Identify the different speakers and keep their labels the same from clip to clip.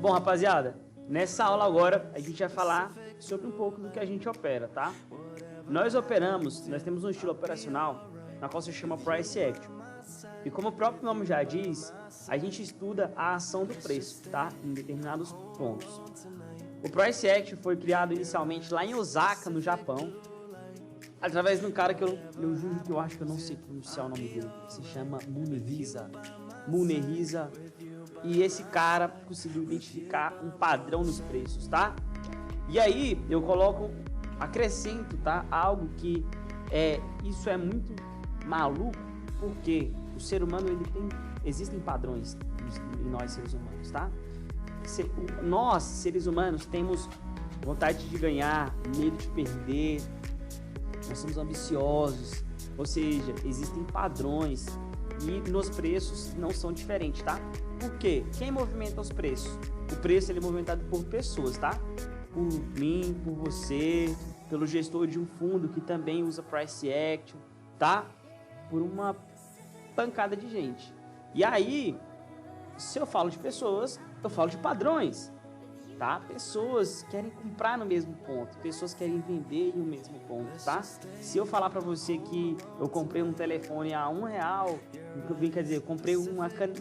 Speaker 1: Bom, rapaziada, nessa aula agora a gente vai falar sobre um pouco do que a gente opera, tá? Nós temos um estilo operacional na qual se chama Price Action. E como o próprio nome já diz, a gente estuda a ação do preço, tá? Em determinados pontos. O Price Action foi criado inicialmente lá em Osaka, no Japão, através de um cara que eu acho que eu não sei pronunciar o nome dele. Se chama Munehisa. E esse cara conseguiu identificar um padrão nos preços, tá? E aí eu acrescento, tá? Algo que isso é muito maluco, porque o ser humano existem padrões em nós seres humanos, tá? Nós seres humanos temos vontade de ganhar, medo de perder, nós somos ambiciosos, ou seja, existem padrões e nos preços não são diferentes, tá? Por quê? Quem movimenta os preços? O preço ele é movimentado por pessoas, tá? Por mim, por você, pelo gestor de um fundo que também usa Price Action, tá? Por uma pancada de gente. E aí, se eu falo de pessoas, eu falo de padrões, tá? Pessoas querem comprar no mesmo ponto, pessoas querem vender no mesmo ponto, tá? Se eu falar pra você que eu comprei um telefone a R$1, quer dizer, eu comprei um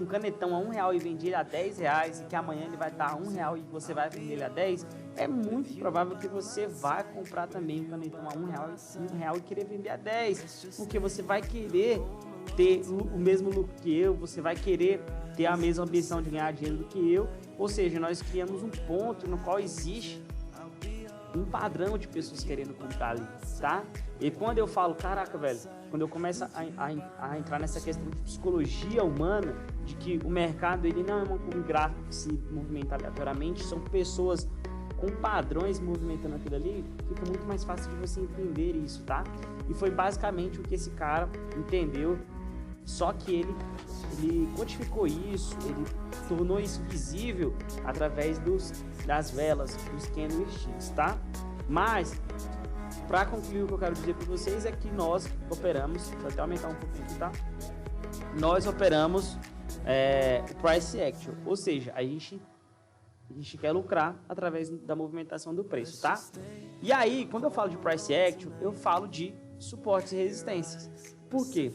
Speaker 1: canetão a R$1 e vendi ele a R$10 e que amanhã ele vai estar a R$1 e você vai vender ele a 10, é muito provável que você vai comprar também um canetão a R$1 e querer vender a 10, porque você vai querer ter o mesmo lucro que eu, você vai querer ter a mesma ambição de ganhar dinheiro do que eu, ou seja, nós criamos um ponto no qual existe um padrão de pessoas querendo comprar ali, tá? E quando eu falo, caraca, velho, quando eu começo a entrar nessa questão de psicologia humana, de que o mercado ele não é um gráfico que se movimenta aleatoriamente, são pessoas com padrões movimentando aquilo ali, fica muito mais fácil de você entender isso, tá? E foi basicamente o que esse cara entendeu, só que ele codificou isso, ele tornou isso visível através das velas, dos candlesticks, tá? Mas, para concluir, o que eu quero dizer para vocês é que nós operamos, vou até aumentar um pouquinho aqui, tá? Nós operamos o Price Action, ou seja, a gente quer lucrar através da movimentação do preço, tá? E aí, quando eu falo de Price Action, eu falo de suportes e resistências. Por quê?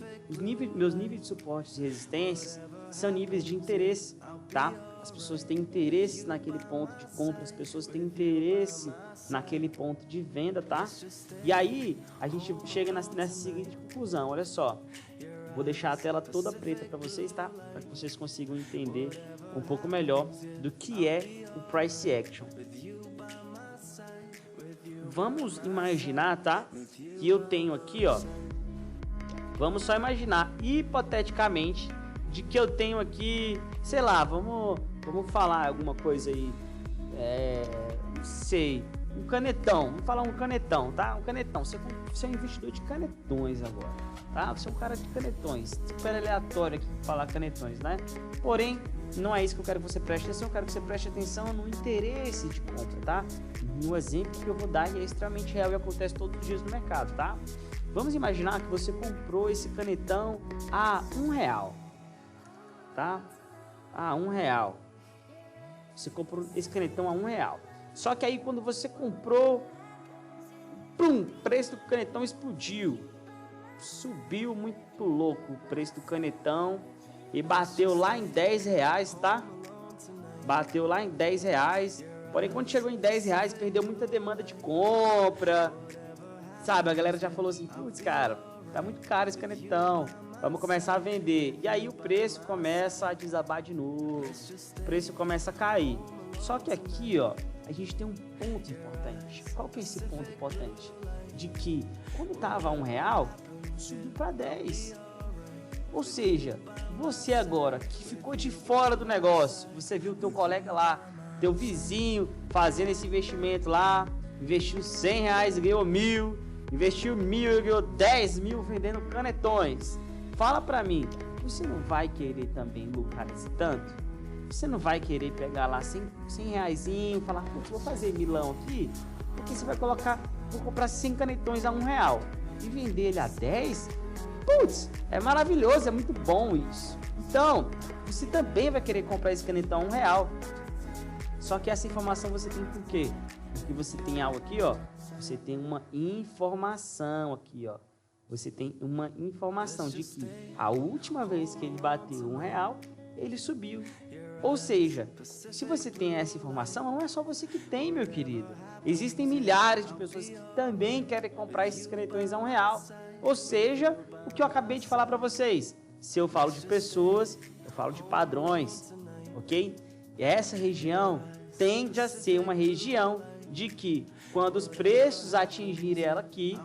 Speaker 1: Meus níveis de suportes e resistências são níveis de interesse, tá? As pessoas têm interesse naquele ponto de compra, as pessoas têm interesse naquele ponto de venda, tá? E aí, a gente chega nessa seguinte conclusão, olha só. Vou deixar a tela toda preta para vocês, tá? Para que vocês consigam entender um pouco melhor do que é o Price Action. Vamos imaginar, tá? Que eu tenho aqui, ó. Vamos só imaginar, hipoteticamente, de que eu tenho aqui, sei lá, vamos falar alguma coisa aí, não sei, um canetão, vamos falar um canetão, tá? Um canetão, você é um investidor de canetões agora, tá? Você é um cara de canetões, super aleatório aqui falar canetões, né? Porém, não é isso que eu quero que você preste atenção, eu quero que você preste atenção no interesse de compra, tá? No exemplo que eu vou dar, é extremamente real e acontece todos os dias no mercado, tá? Vamos imaginar que você comprou esse canetão a R$1, tá? A R$1. Você comprou esse canetão a R$1. Só que aí quando você comprou, pum, o preço do canetão explodiu. Subiu muito louco o preço do canetão e bateu lá em R$10, tá? Bateu lá em R$10. Porém, quando chegou em R$10, perdeu muita demanda de compra. Sabe, a galera já falou assim, putz, cara, tá muito caro esse canetão, vamos começar a vender. E aí o preço começa a desabar de novo, o preço começa a cair. Só que aqui, ó, a gente tem um ponto importante. Qual que é esse ponto importante? De que quando tava a R$1, subiu para 10. Ou seja, você agora que ficou de fora do negócio, você viu teu colega lá, teu vizinho fazendo esse investimento lá, investiu R$100 e ganhou 1.000, investiu 1.000 e ganhou 10.000 vendendo canetões. Fala pra mim, você não vai querer também lucrar esse tanto? Você não vai querer pegar lá 100 reaisinho e falar, putz, vou fazer milão aqui, porque você vai colocar, vou comprar 100 canetões a R$1 e vender ele a 10? putz, é maravilhoso, é muito bom isso. Então, você também vai querer comprar esse canetão R$1. Só que essa informação você tem por quê? Porque você tem algo aqui, ó. Você tem uma informação aqui, ó. Você tem uma informação de que a última vez que ele bateu R$1, ele subiu. Ou seja, se você tem essa informação, não é só você que tem, meu querido. Existem milhares de pessoas que também querem comprar esses canetões a R$1. Ou seja, o que eu acabei de falar para vocês. Se eu falo de pessoas, eu falo de padrões, ok? E essa região tende a ser uma região de que, quando os preços atingirem ela aqui,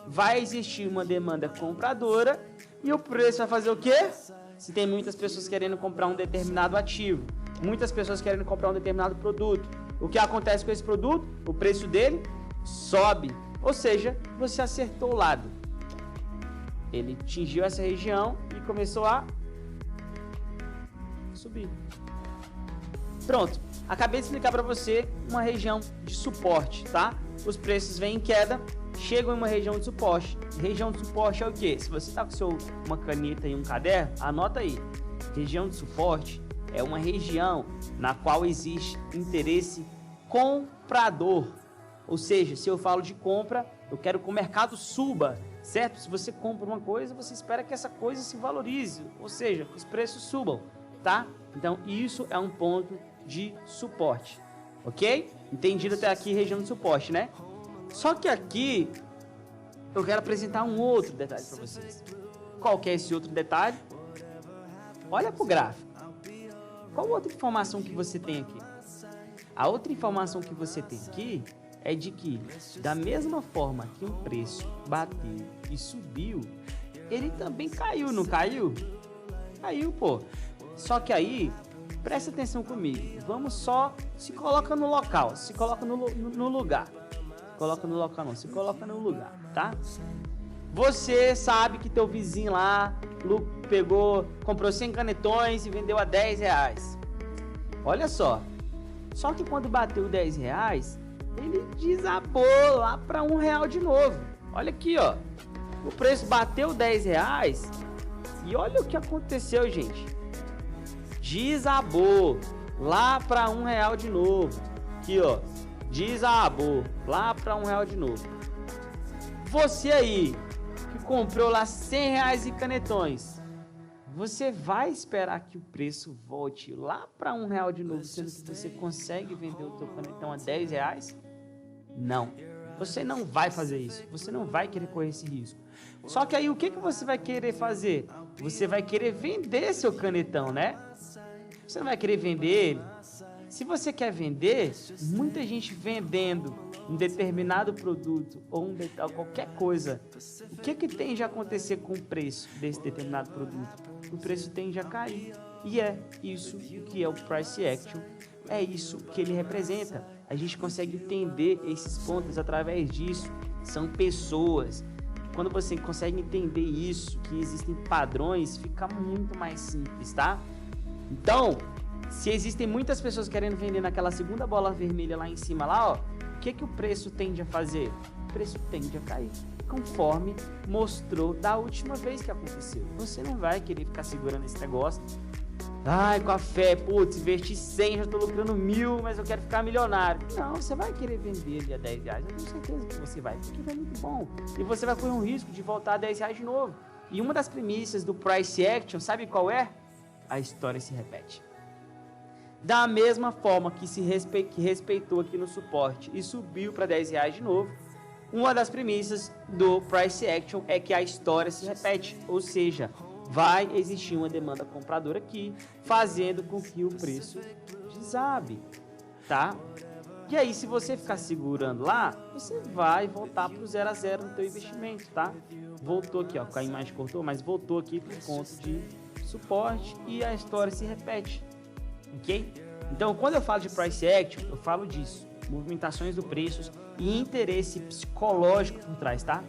Speaker 1: vai existir uma demanda compradora e o preço vai fazer o quê? Se tem muitas pessoas querendo comprar um determinado ativo, muitas pessoas querendo comprar um determinado produto, o que acontece com esse produto? O preço dele sobe. Ou seja, você acertou o lado. Ele atingiu essa região e começou a subir. Pronto. Acabei de explicar para você uma região de suporte, tá? Os preços vêm em queda, chegam em uma região de suporte. Região de suporte é o quê? Se você tá com uma caneta e um caderno, anota aí. Região de suporte é uma região na qual existe interesse comprador. Ou seja, se eu falo de compra, eu quero que o mercado suba, certo? Se você compra uma coisa, você espera que essa coisa se valorize, ou seja, que os preços subam, tá? Então, isso é um ponto de suporte, ok? Entendido até aqui, região de suporte, né? Só que aqui eu quero apresentar um outro detalhe para vocês. Qual que é esse outro detalhe? Olha para o gráfico. Qual outra informação que você tem aqui? A outra informação que você tem aqui é de que, da mesma forma que um preço bateu e subiu, ele também caiu, não caiu? Caiu, pô. Só que aí, presta atenção comigo. Vamos só, se coloca no local, se coloca no lugar. Coloca no local não, se coloca no lugar, tá? Você sabe que teu vizinho lá comprou 100 canetões e vendeu a R$10. Olha só. Só que quando bateu R$10, ele desabou lá para R$1 de novo. Olha aqui, ó. O preço bateu R$10 e olha o que aconteceu, gente. Desabou lá para R$1 de novo. Aqui, ó. Desabou lá para R$1 de novo. Você aí que comprou lá R$100 em canetões, você vai esperar que o preço volte lá para R$1 de novo, sendo que você consegue vender o teu canetão a R$10? Não. Você não vai fazer isso. Você não vai querer correr esse risco. Só que aí o que você vai querer fazer? Você vai querer vender seu canetão, né? Você não vai querer vender ele. Se você quer vender, muita gente vendendo um determinado produto ou qualquer coisa, o que tende a acontecer com o preço desse determinado produto? O preço tende a cair. E é isso que é o Price Action, é isso que ele representa. A gente consegue entender esses pontos através disso. São pessoas. Quando você consegue entender isso, que existem padrões, fica muito mais simples, tá? Então, se existem muitas pessoas querendo vender naquela segunda bola vermelha lá em cima, lá, ó, o que o preço tende a fazer? O preço tende a cair, conforme mostrou da última vez que aconteceu. Você não vai querer ficar segurando esse negócio. Ai, com a fé, putz, investi 100, já tô lucrando 1.000, mas eu quero ficar milionário. Não, você vai querer vender ele a R$10. Eu tenho certeza que você vai, porque é muito bom. E você vai correr um risco de voltar a R$10 de novo. E uma das premissas do Price Action, sabe qual é? A história se repete. Da mesma forma que respeitou aqui no suporte e subiu para R$10 de novo, uma das premissas do Price Action é que a história se repete, ou seja, vai existir uma demanda compradora aqui, fazendo com que o preço desabe, tá? E aí, se você ficar segurando lá, você vai voltar para o 0 a 0 no teu investimento, tá? Voltou aqui, ó, a imagem cortou, mas voltou aqui para o ponto de suporte e a história se repete. Ok? Então, quando eu falo de Price Action, eu falo disso. Movimentações do preço e interesse psicológico por trás, tá?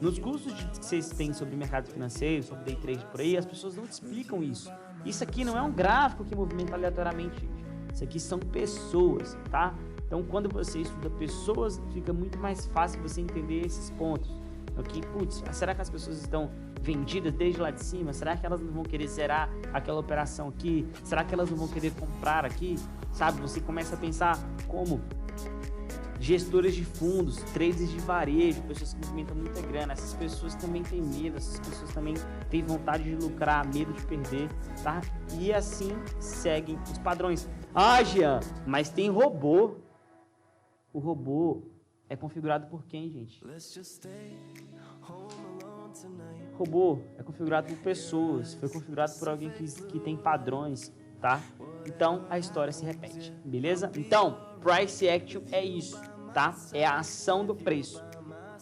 Speaker 1: Nos cursos que vocês têm sobre mercado financeiro, sobre day trade por aí, as pessoas não te explicam isso. Isso aqui não é um gráfico que movimenta aleatoriamente, gente. Isso aqui são pessoas, tá? Então, quando você estuda pessoas, fica muito mais fácil você entender esses pontos. ok? Putz, será que as pessoas estão vendidas desde lá de cima? Será que elas não vão querer zerar aquela operação aqui? Será que elas não vão querer comprar aqui? Sabe, você começa a pensar como gestores de fundos, traders de varejo, pessoas que movimentam muita grana. Essas pessoas também têm medo, essas pessoas também têm vontade de lucrar, medo de perder, tá? E assim seguem os padrões. Ah, Jean, mas tem robô. O robô é configurado por quem, gente? Robô é configurado por pessoas, foi configurado por alguém que tem padrões, tá? Então, a história se repete, beleza? Então, price action é isso, tá? É a ação do preço.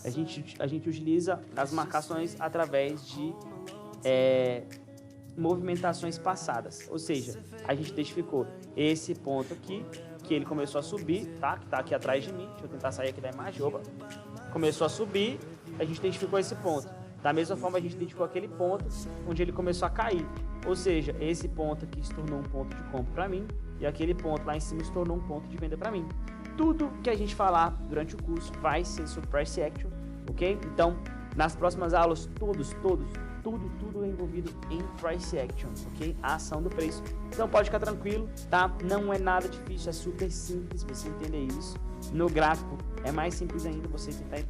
Speaker 1: A gente utiliza as marcações através de movimentações passadas. Ou seja, a gente identificou esse ponto aqui, que ele começou a subir, tá? Que tá aqui atrás de mim. Deixa eu tentar sair aqui da imagem. Opa. Começou a subir, a gente identificou esse ponto. Da mesma forma, a gente identificou aquele ponto onde ele começou a cair. Ou seja, esse ponto aqui se tornou um ponto de compra para mim e aquele ponto lá em cima se tornou um ponto de venda para mim. Tudo que a gente falar durante o curso vai ser sobre price action, ok? Então, nas próximas aulas, tudo é envolvido em price action, ok? A ação do preço. Então pode ficar tranquilo, tá? Não é nada difícil, é super simples você entender isso. No gráfico é mais simples ainda você tentar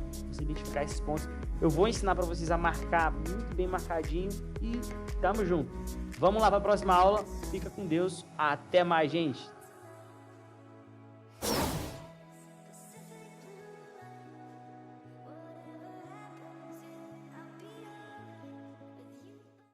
Speaker 1: identificar esses pontos. Eu vou ensinar para vocês a marcar muito bem marcadinho e tamo junto. Vamos lá para a próxima aula. Fica com Deus. Até mais, gente.